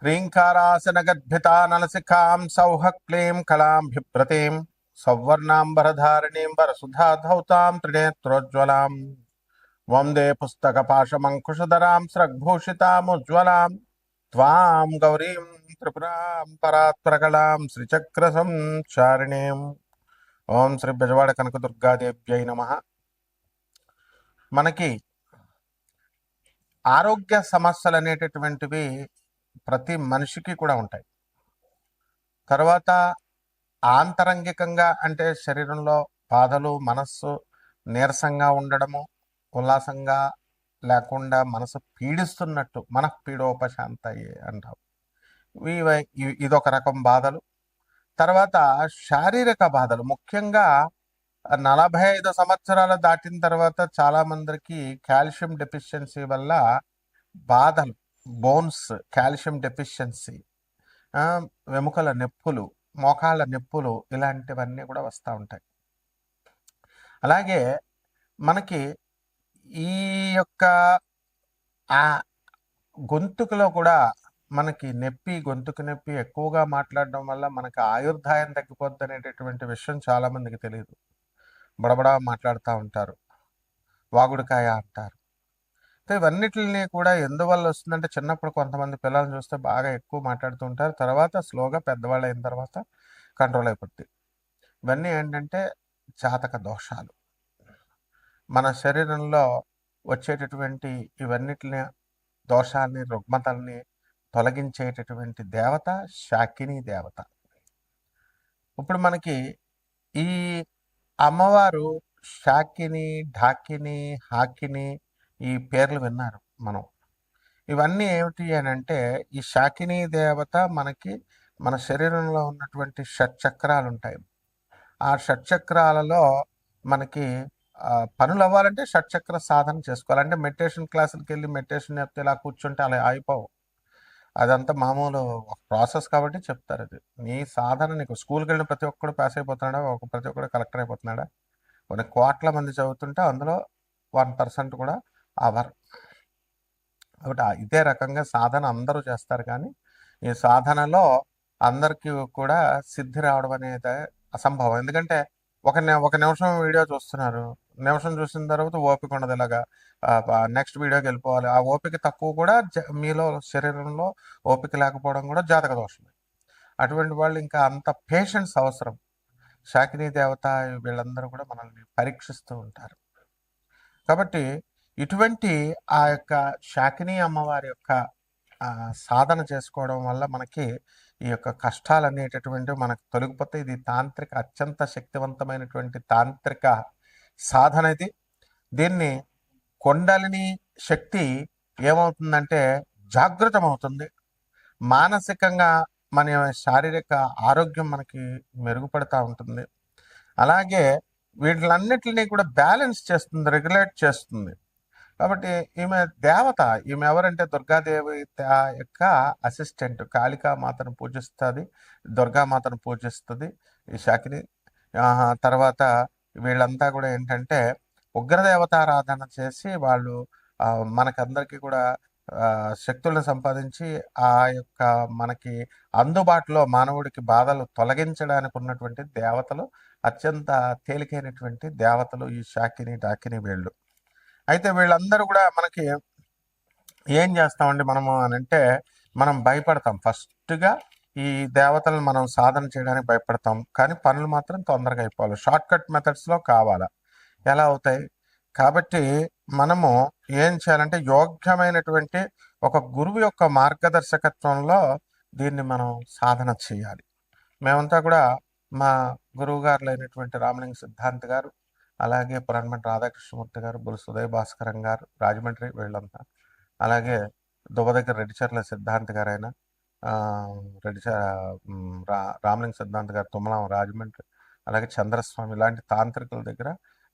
ह्रीङ्कारासनगद्भितानलसिखां सौः क्लीं कलां बिभ्रतीं सौवर्णाम्बरधारिणीं वरसुधाधौतां त्रिनेत्रोज्ज्वलां वन्दे पुस्तकपाशमङ्कुशधरां स्रग्भूषितामुज्ज्वलां त्वां गौरीं त्रिपुरां परात्परकलां श्रीचक्रसंचारिणीम् ఓం శ్రీ బెజవాడ కనకదుర్గాదేవ్యై నమః. మనకి ఆరోగ్య సమస్యలు అనేటటువంటివి ప్రతి మనిషికి కూడా ఉంటాయి. తర్వాత ఆంతరంగికంగా అంటే శరీరంలో బాధలు, మనస్సు నీరసంగా ఉండడము, ఉల్లాసంగా లేకుండా మనసు పీడిస్తున్నట్టు మనఃపీడోపశాంతయే అంటాం. ఇదొక రకం బాధలు. తర్వాత శారీరక బాధలు, ముఖ్యంగా 45 సంవత్సరాలు దాటిన తర్వాత చాలా మందికి కాల్షియం డెఫిషియన్సీ వల్ల బాధలు, బోన్స్ కాల్షియం డెఫిషియన్సీ, వెముకల నొప్పులు, మోకాళ్ళ నొప్పులు, ఇలాంటివన్నీ కూడా వస్తూ ఉంటాయి. అలాగే మనకి ఈ యొక్క గొంతుకులో కూడా మనకి గొంతుకు నొప్పి ఎక్కువగా మాట్లాడడం వల్ల మనకి ఆయుర్దాయం తగ్గిపోద్ది అనేటటువంటి విషయం చాలామందికి తెలియదు. బడబడా మాట్లాడుతూ ఉంటారు, వాగుడికాయ అంటారు. ఇవన్నిటిని కూడా ఎందువల్ల వస్తుందంటే, చిన్నప్పుడు కొంతమంది పిల్లల్ని చూస్తే బాగా ఎక్కువ మాట్లాడుతూ ఉంటారు, తర్వాత స్లోగా పెద్దవాళ్ళు అయిన తర్వాత కంట్రోల్ అయిపోద్ది. ఇవన్నీ ఏంటంటే జాతక దోషాలు. మన శరీరంలో వచ్చేటటువంటి ఇవన్నిటిని దోషాలని, రుగ్మతల్ని తొలగించేటటువంటి దేవత శాకిని దేవత. ఇప్పుడు మనకి ఈ అమ్మవారు శాకిని, ఢాకిని, హాకిని, ఈ పేర్లు విన్నారు మనం. ఇవన్నీ ఏమిటి అని అంటే, ఈ శాకిని దేవత మనకి మన శరీరంలో ఉన్నటువంటి షట్చక్రాలు ఉంటాయి. ఆ షట్చక్రాలలో మనకి పనులు అవ్వాలంటే షట్చక్ర సాధన చేసుకోవాలంటే, మెడిటేషన్ క్లాసులకి వెళ్ళి మెడిటేషన్ చెప్తే ఇలా కూర్చుంటే అలా అయిపోవు. అదంతా మామూలు ఒక ప్రాసెస్ కాబట్టి చెప్తారు. అది నీ సాధన. నీకు స్కూల్కి వెళ్ళిన ప్రతి ఒక్కడు పాస్ అయిపోతున్నాడా, ప్రతి ఒక్కడు కలెక్టర్ అయిపోతున్నాడా? కొన్ని కోట్ల మంది చదువుతుంటే అందులో 1% కూడా అవర్. కాబట్టి ఇదే రకంగా సాధన అందరూ చేస్తారు, కానీ ఈ సాధనలో అందరికీ కూడా సిద్ధి రావడం అనేది అసంభవం. ఎందుకంటే ఒక నిమిషం వీడియో చూస్తున్నారు, నిమిషం చూసిన తర్వాత ఓపిక ఉండదు, ఇలాగా నెక్స్ట్ వీడియోకి వెళ్ళిపోవాలి. ఆ ఓపిక తక్కువ కూడా మీలో శరీరంలో ఓపిక లేకపోవడం కూడా జాతక దోషమే. అటువంటి వాళ్ళు ఇంకా అంత పేషెన్స్ అవసరం. శాకిని దేవత వీళ్ళందరూ కూడా మనల్ని పరీక్షిస్తూ ఉంటారు. కాబట్టి ఇటువంటి ఆ యొక్క శాకిని అమ్మవారి యొక్క సాధన చేసుకోవడం వల్ల మనకి ఈ యొక్క కష్టాలు అనేటటువంటివి మనకు తొలగిపోతే ఇది తాంత్రిక, అత్యంత శక్తివంతమైనటువంటి తాంత్రిక సాధన ఇది. దీన్ని కొండలిని శక్తి ఏమవుతుందంటే జాగృతమవుతుంది. మానసికంగా మన శారీరక ఆరోగ్యం మనకి మెరుగుపడుతూ ఉంటుంది. అలాగే వీటిలన్నిటిని కూడా బ్యాలెన్స్ చేస్తుంది, రెగ్యులేట్ చేస్తుంది. కాబట్టి ఈమె దేవత. ఈమె ఎవరంటే దుర్గాదేవి యొక్క అసిస్టెంట్. కాళికామాతను పూజిస్తుంది, దుర్గామాతను పూజిస్తుంది ఈ శాకిని. తర్వాత వీళ్ళంతా కూడా ఏంటంటే ఉగ్రదేవతారాధన చేసి వాళ్ళు మనకందరికీ కూడా శక్తులను సంపాదించి ఆ యొక్క మనకి అందుబాటులో మానవుడికి బాధలు తొలగించడానికి ఉన్నటువంటి దేవతలు, అత్యంత తేలికైనటువంటి దేవతలు ఈ శాకిని, డాకిని వీళ్ళు. అయితే వీళ్ళందరూ కూడా మనకి ఏం చేస్తామండి మనము అని అంటే, మనం భయపడతాం. ఫస్ట్గా ఈ దేవతలను మనం సాధన చేయడానికి భయపడతాం, కానీ పనులు మాత్రం తొందరగా అయిపోవాలి. షార్ట్ కట్ మెథడ్స్లో కావాలా, ఎలా అవుతాయి? కాబట్టి మనము ఏం చేయాలంటే, యోగ్యమైనటువంటి ఒక గురువు యొక్క మార్గదర్శకత్వంలో దీన్ని మనం సాధన చేయాలి. మేమంతా కూడా మా గురువు గారులైనటువంటి రామలింగ సిద్ధాంత్ గారు, అలాగే పురాణమఠ రాధాకృష్ణమూర్తి గారు, బుల్ సుదయ భాస్కరం గారు రాజమండ్రి, వీళ్ళంతా, అలాగే దువ్వ దగ్గర రెడ్డిచర్ల సిద్ధాంత్ గారైనా, రామలింగ సిద్ధాంత్ గారు తుమ్మలం రాజమండ్రి, అలాగే చంద్రస్వామి, ఇలాంటి తాంత్రికుల దగ్గర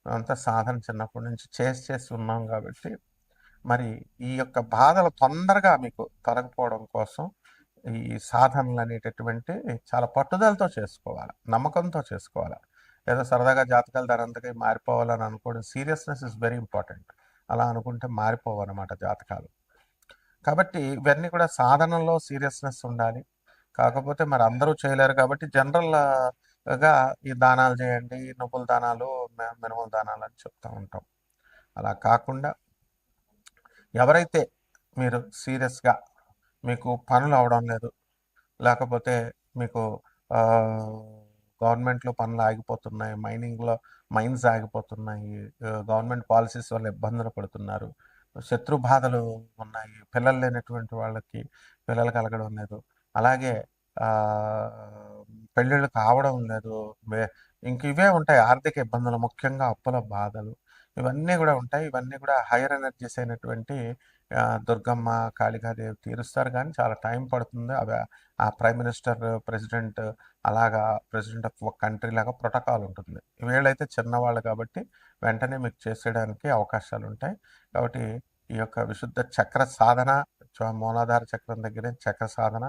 మేమంతా సాధన చిన్నప్పటి నుంచి చేసి ఉన్నాం. కాబట్టి మరి ఈ యొక్క బాధలు తొందరగా మీకు తొలగిపోవడం కోసం ఈ సాధనలు అనేటటువంటి చాలా పట్టుదలతో చేసుకోవాలి, నమ్మకంతో చేసుకోవాలి. ఏదో సరదాగా జాతకాలు దానంతగా మారిపోవాలని అనుకోవడం, సీరియస్నెస్ ఇస్ వెరీ ఇంపార్టెంట్. అలా అనుకుంటే మారిపోవన్నమాట జాతకాలు. కాబట్టి ఇవన్నీ కూడా సాధనలో సీరియస్నెస్ ఉండాలి. కాకపోతే మరి అందరూ చేయలేరు కాబట్టి జనరల్‌గా ఈ దానాలు చేయండి, నువ్వుల దానాలు, మినుముల దానాలు అని చెప్తా ఉంటాం. అలా కాకుండా ఎవరైతే మీరు సీరియస్‌గా మీకు పనులు అవ్వడం లేదు, లేకపోతే మీకు గవర్నమెంట్‌లో పనులు ఆగిపోతున్నాయి, మైన్స్ ఆగిపోతున్నాయి, గవర్నమెంట్ పాలిసీస్ వల్ల ఇబ్బందులు పడుతున్నారు, శత్రు బాధలు ఉన్నాయి, పిల్లలు లేనటువంటి వాళ్ళకి పిల్లలు కలగడం లేదు, అలాగే పెళ్ళిళ్ళు కావడం లేదు, ఇంక ఇవే ఉంటాయి ఆర్థిక ఇబ్బందులు, ముఖ్యంగా అప్పుల బాధలు, ఇవన్నీ కూడా ఉంటాయి. ఇవన్నీ కూడా హైయర్ ఎనర్జీస్ అయినటువంటి దుర్గమ్మ, కాళికాదేవి తీరుస్తారు కానీ చాలా టైం పడుతుంది. అవి ఆ ప్రైమ్ మినిస్టర్, ప్రెసిడెంట్, అలాగా ప్రెసిడెంట్ ఆఫ్ ఒక కంట్రీ లాగా ప్రోటోకాల్ ఉంటుంది. వీళ్ళైతే చిన్నవాళ్ళు కాబట్టి వెంటనే మీకు చేసేయడానికి అవకాశాలు ఉంటాయి. కాబట్టి ఈ యొక్క విశుద్ధ చక్ర సాధన, మూలాధార చక్రం దగ్గరే చక్ర సాధన,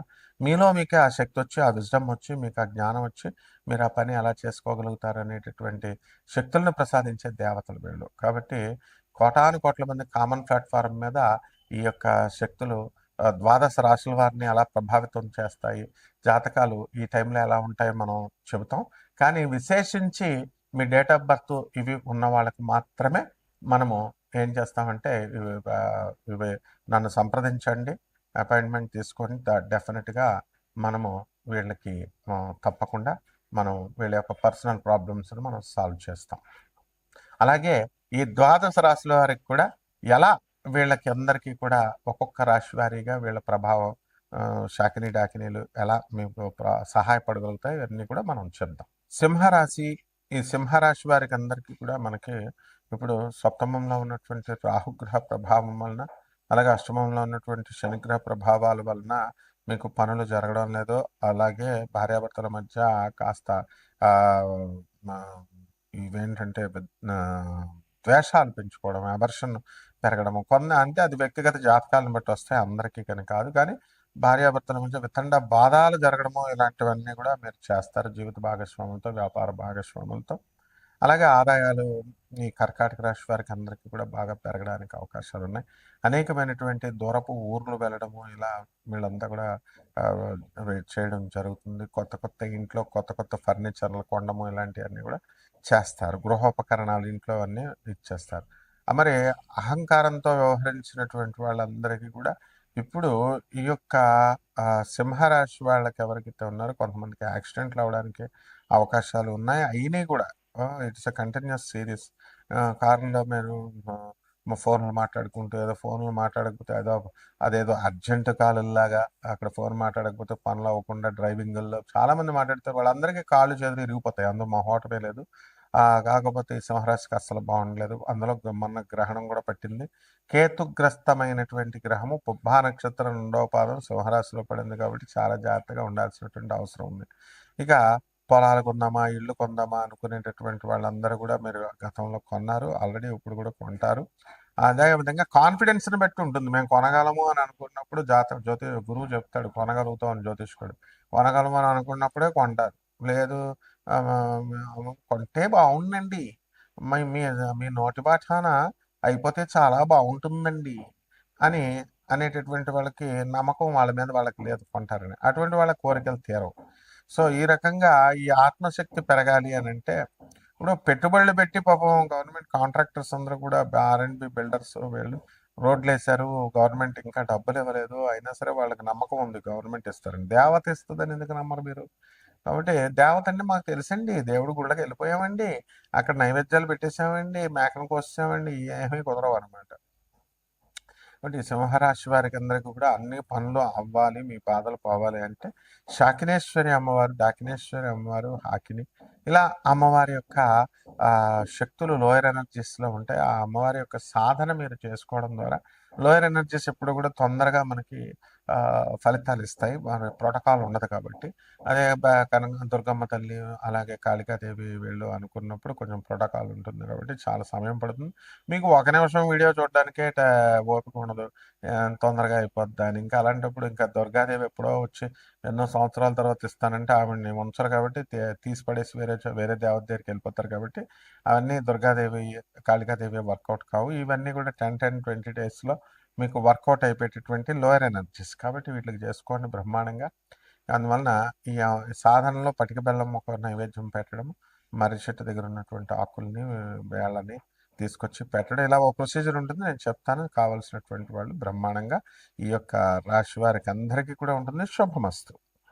మీకే ఆ శక్తి వచ్చి, ఆ విజ్డమ్ వచ్చి, మీకు ఆ జ్ఞానం వచ్చి, మీరు ఆ పని ఎలా చేసుకోగలుగుతారు అనేటటువంటి శక్తులను ప్రసాదించే దేవతలు వీళ్ళు. కాబట్టి కోటాను కోట్ల మంది కామన్ ప్లాట్ఫారం మీద ఈ యొక్క శక్తులు ద్వాదశ రాశుల వారిని ఎలా ప్రభావితం చేస్తాయి, జాతకాలు ఈ టైంలో ఎలా ఉంటాయో మనం చెబుతాం. కానీ విశేషించి మీ డేట్ ఆఫ్ బర్త్ ఇవి ఉన్న వాళ్ళకి మాత్రమే మనము ఏం చేస్తామంటే ఇవి నన్ను సంప్రదించండి, అపాయింట్మెంట్ తీసుకొని డెఫినెట్గా మనము వీళ్ళకి తప్పకుండా మనం వీళ్ళ యొక్క పర్సనల్ ప్రాబ్లమ్స్ని మనం సాల్వ్ చేస్తాం. అలాగే ఈ ద్వాదశ రాశుల వారికి కూడా ఎలా వీళ్ళకి అందరికీ కూడా ఒక్కొక్క రాశి వారీగా వీళ్ళ ప్రభావం, శాకిని డాకినీలు ఎలా మీకు సహాయపడగలుగుతాయి ఇవన్నీ కూడా మనం చెప్దాం. సింహరాశి, ఈ సింహరాశి వారికి అందరికీ కూడా మనకి ఇప్పుడు సప్తమంలో ఉన్నటువంటి రాహుగ్రహ ప్రభావం వలన, అలాగే అష్టమంలో ఉన్నటువంటి శనిగ్రహ ప్రభావాల వలన మీకు పనులు జరగడం లేదు. అలాగే భార్యాభర్తల మధ్య కాస్త ఇవేంటంటే ద్వేషాలు పెంచుకోవడం, అవర్షన్ పెరగడము, అంటే అది వ్యక్తిగత జాతకాలను బట్టి వస్తాయి, అందరికీ కానీ కాదు. కానీ భార్యాభర్తల మధ్య వితండ బాధాలు జరగడము ఇలాంటివన్నీ కూడా మీరు చేస్తారు జీవిత భాగస్వాములతో, వ్యాపార భాగస్వాములతో. అలాగే ఆదాయాలు ఈ కర్కాటక రాశి వారికి అందరికీ కూడా బాగా పెరగడానికి అవకాశాలు ఉన్నాయి. అనేకమైనటువంటి దూరపు ఊర్లు వెళ్ళడము, ఇలా వీళ్ళంతా కూడా చేయడం జరుగుతుంది. కొత్త ఇంట్లో కొత్త ఫర్నిచర్లు కొనడము ఇలాంటివన్నీ కూడా చేస్తారు. గృహోపకరణాలు ఇంట్లో అన్నీ ఇచ్చేస్తారు. మరి అహంకారంతో వ్యవహరించినటువంటి వాళ్ళందరికీ కూడా ఇప్పుడు ఈ యొక్క సింహరాశి వాళ్ళకి ఎవరికైతే ఉన్నారో కొంతమందికి యాక్సిడెంట్లు అవ్వడానికి అవకాశాలు ఉన్నాయి. అయినాయి కూడా. It's a continuous series. కారులో మీరు ఫోన్లు మాట్లాడుకుంటూ, ఏదో ఫోన్లు మాట్లాడకపోతే అదేదో అర్జెంట్ కాలులాగా అక్కడ ఫోన్ మాట్లాడకపోతే పనులు అవ్వకుండా డ్రైవింగ్లో చాలామంది మాట్లాడితే వాళ్ళందరికీ కాళ్ళు చేతులు ఇరిగిపోతాయి. అందులో మొహోటమే లేదు. కాకపోతే ఈ సింహరాశికి అస్సలు బాగుండలేదు. అందులో మొన్న గ్రహణం కూడా పట్టింది. కేతుగ్రస్తమైనటువంటి గ్రహము పుబ్బా నక్షత్రం 2వ పాదం సింహరాశిలో పడింది కాబట్టి చాలా జాగ్రత్తగా ఉండాల్సినటువంటి అవసరం ఉంది. ఇక పొలాలు కొందామా, ఇల్లు కొందామా అనుకునేటటువంటి వాళ్ళందరూ కూడా మీరు గతంలో కొన్నారు, ఆల్రెడీ ఇప్పుడు కూడా కొంటారు. అదేవిధంగా కాన్ఫిడెన్స్ని బట్టి ఉంటుంది. మేము కొనగలము అని అనుకున్నప్పుడు గురువు చెప్తాడు కొనగలుగుతాం అని, జ్యోతిష్కుడు కొనగలము అని అనుకున్నప్పుడే కొంటారు. లేదు కొంటే బాగుండండి, మీ మీ నోటి బాటాన అయిపోతే చాలా బాగుంటుందండి అని అనేటటువంటి వాళ్ళకి నమ్మకం వాళ్ళ మీద వాళ్ళకి లేదు, కొంటారని. అటువంటి వాళ్ళ కోరికలు తీరవు. సో ఈ రకంగా ఈ ఆత్మశక్తి పెరగాలి అని అంటే ఇప్పుడు పెట్టుబడులు పెట్టి పాపం గవర్నమెంట్ కాంట్రాక్టర్స్ అందరూ కూడా R&B బిల్డర్స్ వీళ్ళు రోడ్లు వేశారు, గవర్నమెంట్ ఇంకా డబ్బులు ఇవ్వలేదు, అయినా సరే వాళ్ళకి నమ్మకం ఉంది గవర్నమెంట్ ఇస్తారని. దేవత ఇస్తుందని ఎందుకు నమ్మరు మీరు? కాబట్టి దేవత అంటే మాకు తెలుసండి, దేవుడు గుళ్ళకి వెళ్ళిపోయామండి, అక్కడ నైవేద్యాలు పెట్టేసామండి, మేకను కోసామండి, ఏమీ కుదరవు అనమాట. కాబట్టి సింహరాశి వారికి అందరికీ కూడా అన్ని పనులు అవ్వాలి, మీ బాధలు పోవాలి అంటే శాకినేశ్వరి అమ్మవారు, డాకినేశ్వరి అమ్మవారు, హాకిని, ఇలా అమ్మవారి యొక్క శక్తులు లోయర్ ఎనర్జీస్లో ఉంటాయి. ఆ అమ్మవారి యొక్క సాధన మీరు చేసుకోవడం ద్వారా లోయర్ ఎనర్జీస్ ఎప్పుడు కూడా తొందరగా మనకి ఫలితాలు ఇస్తాయి. మన ప్రోటోకాల్ ఉండదు కాబట్టి. అదే కనుక దుర్గమ్మ తల్లి, అలాగే కాళికాదేవి వీళ్ళు అనుకున్నప్పుడు కొంచెం ప్రోటోకాల్ ఉంటుంది కాబట్టి చాలా సమయం పడుతుంది. మీకు 1 నిమిషం వీడియో చూడడానికే ఓపిక ఉండదు, తొందరగా అయిపోద్దని. ఇంకా అలాంటప్పుడు ఇంకా దుర్గాదేవి ఎప్పుడో వచ్చి ఎన్నో సంవత్సరాల తర్వాత ఇస్తానంటే ఆవిడని ఉంచరు కాబట్టి తీసి పడేసి వేరే దేవత దగ్గరికి వెళ్ళిపోతారు కాబట్టి అవన్నీ దుర్గాదేవి, కాళికాదేవి వర్కౌట్ కావు. ఇవన్నీ కూడా 10-20 డేస్లో మీకు వర్కౌట్ అయిపోయేటటువంటి లోయర్ ఎనర్జీస్. కాబట్టి వీటికి చేసుకోండి బ్రహ్మాండంగా. అందువలన ఈ సాధనలో పటిక బెల్లం ఒక నైవేద్యం పెట్టడం, మర్రి చెట్టు దగ్గర ఉన్నటువంటి ఆకుల్ని, వేళ్ళని తీసుకొచ్చి పెట్టడం, ఇలా ఒక ప్రొసీజర్ ఉంటుంది. నేను చెప్తాను. కావాల్సినటువంటి వాళ్ళు బ్రహ్మాండంగా ఈ యొక్క రాశి వారికి అందరికీ కూడా ఉంటుంది. శుభమస్తు.